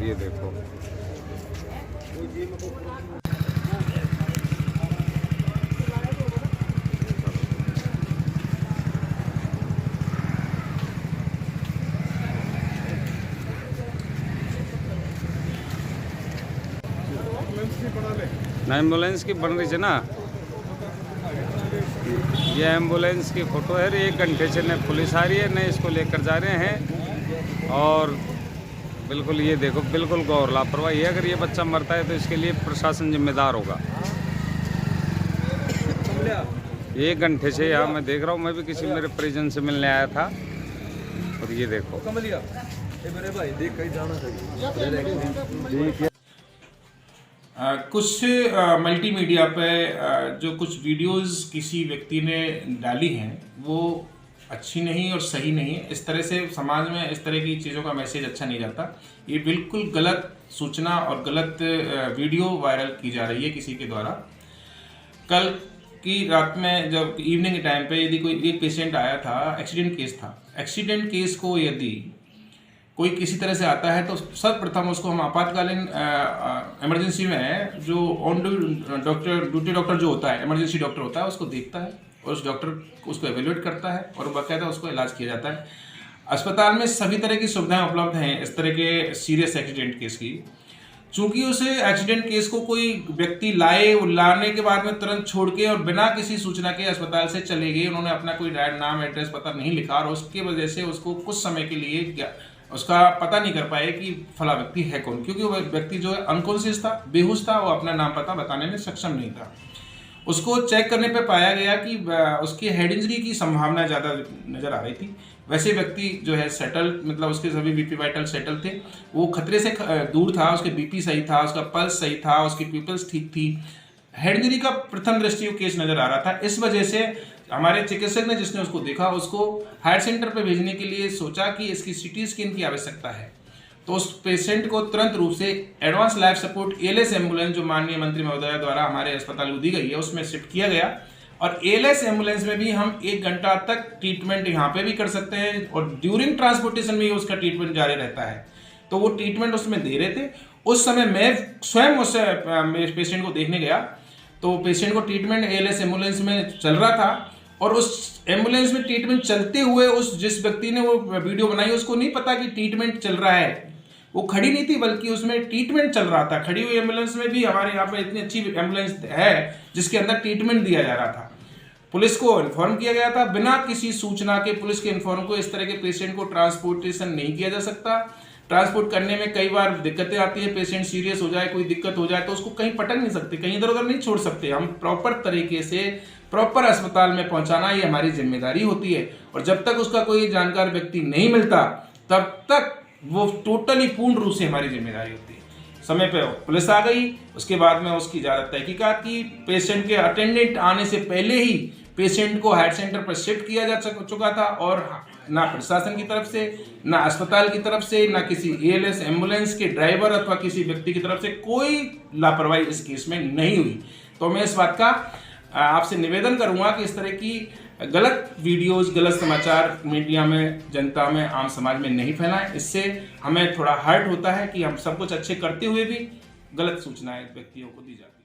ये देखो एम्बुलेंस की बन रही है ना, ये एम्बुलेंस की फ़ोटो है। 1 घंटे से न पुलिस आ रही है न इसको लेकर जा रहे हैं। और बिल्कुल ये देखो, बिल्कुल गौर लापरवाही है। अगर ये बच्चा मरता है तो इसके लिए प्रशासन जिम्मेदार होगा। 1 घंटे से यहाँ मैं देख रहा हूँ, मैं भी किसी मेरे परिजन से मिलने आया था। और ये देखो कुछ मल्टीमीडिया पे जो कुछ वीडियोस किसी व्यक्ति ने डाली हैं वो अच्छी नहीं और सही नहीं है। इस तरह से समाज में इस तरह की चीज़ों का मैसेज अच्छा नहीं जाता। ये बिल्कुल गलत सूचना और गलत वीडियो वायरल की जा रही है किसी के द्वारा। कल की रात में जब इवनिंग के टाइम पे यदि कोई एक पेशेंट आया था, एक्सीडेंट केस था, एक्सीडेंट केस को यदि कोई किसी तरह से आता है तो सर्वप्रथम उसको हम आपातकालीन इमरजेंसी में जो ऑन ड्यूटी डॉक्टर जो होता है, इमरजेंसी डॉक्टर होता है, उसको देखता है और उस डॉक्टर उसको एवेल्युएट करता है और बाकायदा उसको इलाज किया जाता है। अस्पताल में सभी तरह की सुविधाएं उपलब्ध हैं इस तरह के सीरियस एक्सीडेंट केस की। चूंकि उसे एक्सीडेंट केस को कोई व्यक्ति लाने के बाद में तुरंत छोड़ के और बिना किसी सूचना के अस्पताल से चले गए, उन्होंने अपना कोई नाम एड्रेस पता नहीं लिखा और उसकी वजह से उसको कुछ समय के लिए उसका पता नहीं कर पाए कि फला व्यक्ति है कौन, क्योंकि वो व्यक्ति जो है अनकॉन्शियस था, बेहोश था, वो अपना नाम पता बताने में सक्षम नहीं था। उसको चेक करने पे पाया गया कि उसकी हेड इंजरी की संभावना ज़्यादा नज़र आ रही थी। वैसे व्यक्ति जो है सेटल, मतलब उसके सभी बीपी वाइटल सेटल थे, वो खतरे से दूर था, उसके बीपी सही था, उसका पल्स सही था, उसकी पीपल्स ठीक थी। हेड इंजरी का प्रथम दृष्टि केस नज़र आ रहा था। इस वजह से हमारे चिकित्सक ने, जिसने उसको देखा, उसको हायर सेंटर पर भेजने के लिए सोचा कि इसकी सीटी स्कैन की आवश्यकता है। तो उस पेशेंट को तुरंत रूप से advance life support ALS ambulance जो माननीय मंत्री महोदय द्वारा हमारे अस्पताल को दी गई है उसमें शिफ्ट किया गया। और एएलएस एम्बुलेंस में भी हम 1 घंटा तक ट्रीटमेंट यहाँ पे भी कर सकते हैं और ड्यूरिंग ट्रांसपोर्टेशन में उसका ट्रीटमेंट जारी रहता है। तो वो ट्रीटमेंट उसमें दे रहे थे। उस समय मैं स्वयं उस पेशेंट को देखने गया तो पेशेंट को ट्रीटमेंट एएलएस एम्बुलेंस में चल रहा था और उस एम्बुलेंस में ट्रीटमेंट चलते हुए उस जिस व्यक्ति ने वो वीडियो बनाई उसको नहीं पता कि ट्रीटमेंट चल रहा है। वो खड़ी नहीं थी बल्कि उसमें ट्रीटमेंट चल रहा था। खड़ी हुई एम्बुलेंस में भी हमारे यहाँ पे इतनी अच्छी एम्बुलेंस है जिसके अंदर ट्रीटमेंट दिया जा रहा था। पुलिस को इन्फॉर्म किया गया था, बिना किसी सूचना के पुलिस के इन्फॉर्म को इस तरह के पेशेंट को ट्रांसपोर्टेशन नहीं किया जा सकता। ट्रांसपोर्ट करने में कई बार दिक्कतें आती है, पेशेंट सीरियस हो जाए, कोई दिक्कत हो जाए तो उसको कहीं पटक नहीं सकते, कहीं इधर उधर नहीं छोड़ सकते। हम प्रॉपर तरीके से प्रॉपर अस्पताल में पहुंचाना ये हमारी जिम्मेदारी होती है। और जब तक उसका कोई जानकार व्यक्ति नहीं मिलता तब तक वो टोटली पूर्ण रूप से हमारी जिम्मेदारी होती है। समय पे पुलिस आ गई, उसके बाद में उसकी ज़्यादा तहकीकात की। पेशेंट के अटेंडेंट आने से पहले ही पेशेंट को हायर सेंटर पर शिफ्ट किया जा चुका था और ना प्रशासन की तरफ से, ना अस्पताल की तरफ से, ना किसी एएलएस एम्बुलेंस के ड्राइवर अथवा किसी व्यक्ति की तरफ से कोई लापरवाही इस केस में नहीं हुई। तो मैं इस बात का आपसे निवेदन करूंगा कि इस तरह की गलत वीडियोस, गलत समाचार मीडिया में, जनता में, आम समाज में नहीं फैलाएं। इससे हमें थोड़ा हर्ट होता है कि हम सब कुछ अच्छे करते हुए भी गलत सूचनाएं व्यक्तियों को दी जाती है।